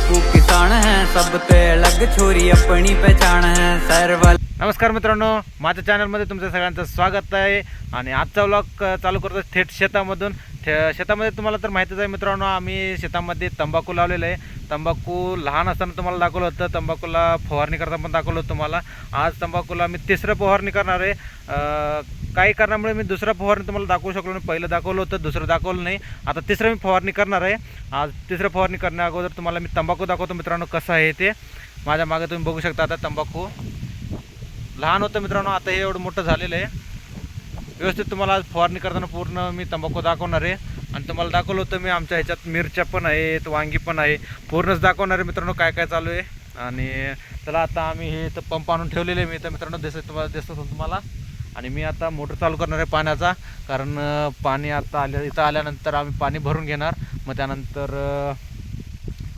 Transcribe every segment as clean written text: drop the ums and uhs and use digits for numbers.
पप्पू किसान है, सब पे अलग छोरी अपनी पहचान है सर्वल। नमस्कार मित्रांनो, माझ्या चॅनलमध्ये तुमचं सगळ्यांचं स्वागत आहे। आणि आजचा व्लॉग चालू करतो थेट शेतामधून। शेतामध्ये तुम्हाला तर माहितीच आहे मित्रांनो, आम्ही शेतामध्ये तंबाखू लावलेला आहे। तंबाखू लहान असताना तुम्हाला दाखवलं होतं, तंबाखूला फवारणी करताना पण दाखवलं होतं तुम्हाला। आज तंबाखूला मी तिसरं फवारणी करणार आहे। काही कारणामुळे मी दुसरं फवारणी तुम्हाला दाखवू शकलो नाही। पहिलं दाखवलं होतं, दुसरं दाखवलं नाही, आता तिसरं मी फवारणी करणार आहे। आज तिसरं फवारणी करण्या अगोदर तुम्हाला मी तंबाखू दाखवतो मित्रांनो कसं आहे ते। माझ्या मागे तुम्ही बघू शकता, आता तंबाखू लहान होतं मित्रांनो, आता हे एवढं मोठं झालेलं आहे। व्यवस्थित तुम्हाला आज फवारणी करताना पूर्ण मी तंबाखू दाखवणार आहे। आणि तुम्हाला दाखवलं होतं मी आमच्या ह्याच्यात मिरच्या पण आहेत, वांगी पण आहे, पूर्णच दाखवणार आहे मित्रांनो काय काय चालू आहे। आणि चला आता आम्ही हे तर पंप आणून ठेवलेले मी तर मित्रांनो दिसतं तुम्हाला। आणि मी आता मोटर चालू करणार आहे पाण्याचा, कारण पाणी आता इथं आल्यानंतर आम्ही पाणी भरून घेणार, मग त्यानंतर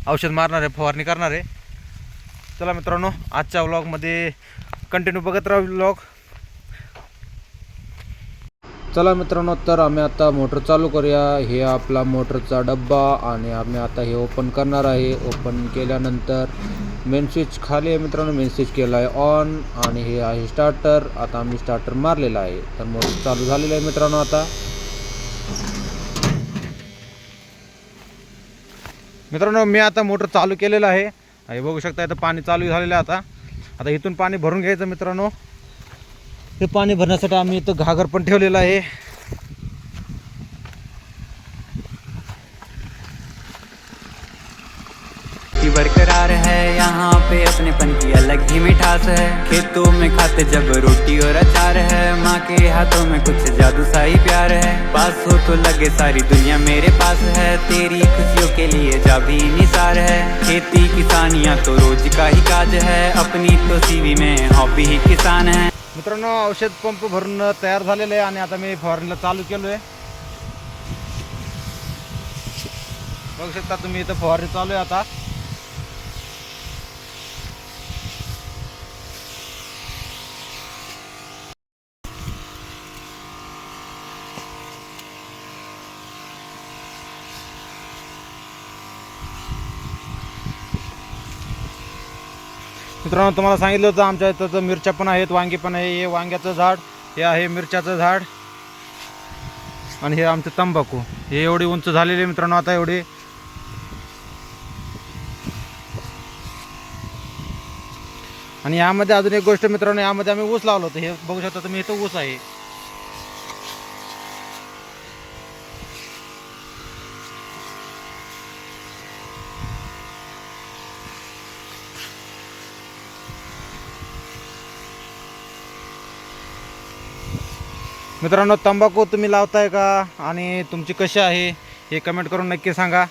औषध मारणार आहे, फवारणी करणार आहे। चला मित्रांनो, आजच्या व्लॉगमध्ये कंटिन्यू बघत राहू व्लॉग। चला मित्रांनो, तर आम्ही आता मोटर चालू करूया। हे आपला मोटरचा डब्बा आणि आम्ही आता हे ओपन करणार आहे। ओपन केल्यानंतर मेन स्विच खाली आहे मित्रांनो, मेन स्विच केला आहे ऑन, आणि हे आहे स्टार्टर। आता आम्ही स्टार्टर मारलेला आहे, तर मोटर चालू झालेलं आहे मित्रांनो। आता मित्रांनो मी आता मोटर चालू केलेलं आहे, हे बघू शकता, इथं पाणी चालू झालेलं आहे। आता इथून पाणी भरून घ्यायचं मित्रांनो। हे पाणी भरण्यासाठी आम्ही इथं घागर पण ठेवलेला आहे। बरकरार है यहाँ पे अपनेपन की अलग ही मिठास है। खेतों में खाते जब रोटी और अचार है, माँ के हाथों में कुछ जादू सा ही प्यार है। पास हो तो लगे सारी दुनिया मेरे पास है, तेरी खुशियों के लिए जा भी निसार है। खेती किसानियाँ तो रोज का ही काज है, अपनी तो सीवी में हॉबी ही किसान है। मित्रांनो औषध पंप भरून तयार झालेलं आहे आणि आता मी फवारणीला चालू केलो आहे। बघू शकता तुम्ही, इथं फवारणी चालू आहे आता। मित्रांनो तुम्हाला सांगितलं होतं आमच्या इथं मिरच्या पण आहेत, वांगी पण आहे। हे वांग्याचं झाड, हे आहे मिरच्याचं झाड, आणि हे आमचं तंबाखू। हे एवढी उंच झालेली मित्रांनो आता एवढी। आणि यामध्ये अजून एक गोष्ट मित्रांनो, यामध्ये आम्ही ऊस लावलो होतो। हे बघू शकता तुम्ही, इथं ऊस आहे। मित्रांनो तंबाखू तुम्ही लावताय का आणि तुमची कशी आहे हे कमेंट करून नक्की सांगा।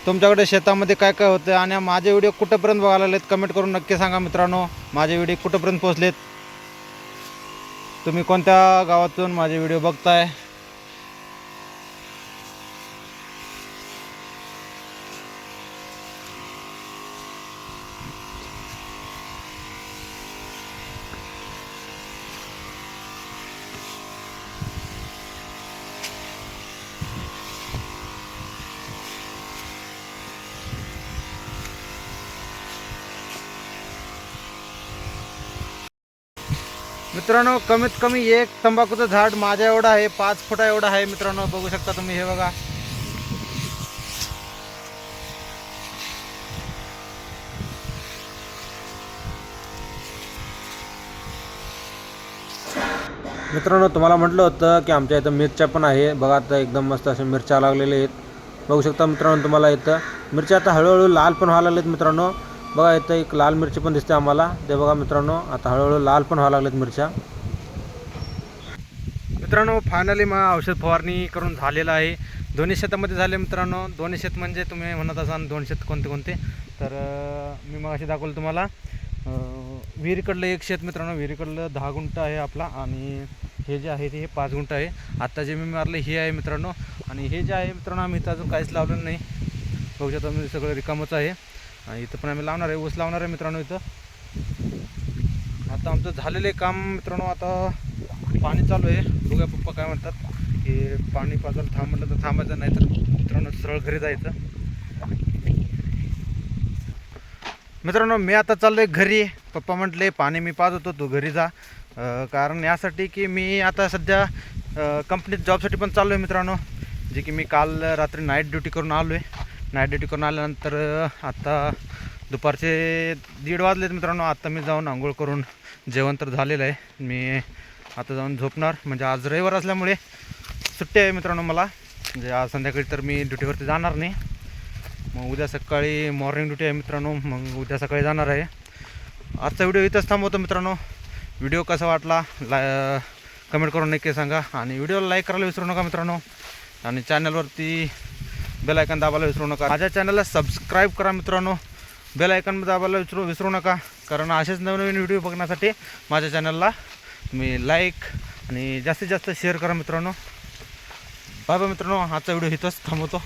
तुमच्याकडे शेतामध्ये काय काय होतं आणि माझे व्हिडिओ कुठंपर्यंत बघायला लागलेत कमेंट करून नक्की सांगा मित्रांनो। माझे व्हिडिओ कुठंपर्यंत पोहोचलेत, तुम्ही कोणत्या गावातून माझे व्हिडिओ बघताय। मित्रांनो कमीत कमी एक तंबाखूचं झाड माझ्या एवढं आहे, 5 फुटा एवढं आहे मित्रांनो। बघू शकता तुम्ही, हे बघा। मित्रांनो तुम्हाला म्हटलं होतं की आमच्या इथं मिरच्या पण आहे, बघा आता एकदम मस्त अशा मिरच्या लागलेल्या आहेत। बघू शकता मित्रांनो तुम्हाला, इथं मिरच्या आता हळूहळू लाल पण व्हायला लागलेत मित्रांनो। बघा इथं एक लाल मिरची पण दिसते आम्हाला, ते बघा मित्रांनो, आता हळूहळू लाल पण व्हायला लागलेत मिरच्या। मित्रांनो फायनली मग औषध फवारणी करून झालेलं आहे। दोन्ही शेतामध्ये झाले मित्रांनो। दोन्ही शेत म्हणजे तुम्ही म्हणत असाल दोन शेत कोणते कोणते, तर मी मग असे दाखवलं तुम्हाला। विहिरीकडलं एक शेत मित्रांनो, विहिरीकडलं 10 गुंठ आहे आपला, आणि हे जे आहे ते 5 गुंठ आहे। आता जे मी मारलं हे आहे मित्रांनो, आणि हे जे आहे मित्रांनो आम्ही इथं अजून काहीच लावलेलं नाही। बघू शकता मी सगळं रिकामच आहे। इथं पण आम्ही लावणार आहे, ऊस लावणार आहे मित्रांनो इथं। आता आमचं झालेलं काम मित्रांनो, आता पाणी चालू आहे, बघूया पप्पा काय म्हणतात। हे पाणी पाजायला थांब म्हटलं तर थांबायचं, नाही तर मित्रांनो सरळ घरी जायचं. मित्रांनो मी आता चाललोय घरी. पप्पा म्हटले पाणी मी पाजतो, तू घरी जा. कारण यासाठी की मी आता सध्या कंपनीत जॉबसाठी पण चाललो आहे मित्रांनो. जे की मी काल रात्री नाईट ड्युटी करून आलो आहे. नाईट ड्युटी करून आल्यानंतर आता दुपारचे 1:30 वाजलेत मित्रांनो. आता मी जाऊन आंघोळ करून जेवण तर झालेलं आहे. मी आता जाऊन झोपणार. म्हणजे आज रविवार असल्यामुळे सुट्टी आहे मित्रांनो मला. म्हणजे आज संध्याकाळी तर मी ड्युटीवरती जाणार नाही. मग उद्या सकाळी मॉर्निंग ड्युटी आहे मित्रांनो. मग उद्या सकाळी जाणार आहे. आजचा व्हिडिओ इथंच थांबवतो मित्रांनो. व्हिडिओ कसा वाटला कमेंट करून नक्की सांगा. आणि व्हिडिओला लाईक करायला विसरू नका मित्रांनो. आणि चॅनलवरती बेल आयकॉन दाबायला विसरू नका. माझ्या चॅनलला सबस्क्राईब करा मित्रांनो. बेल आयकॉन दाबायला विसरू नका. कारण असेच नवनवीन व्हिडिओ बघण्यासाठी माझ्या चॅनलला तुम्ही लाईक आणि जास्तीत जास्त शेअर करा मित्रांनो. बाय बाय मित्रांनो. आजचा व्हिडिओ इथंच थांबवतो.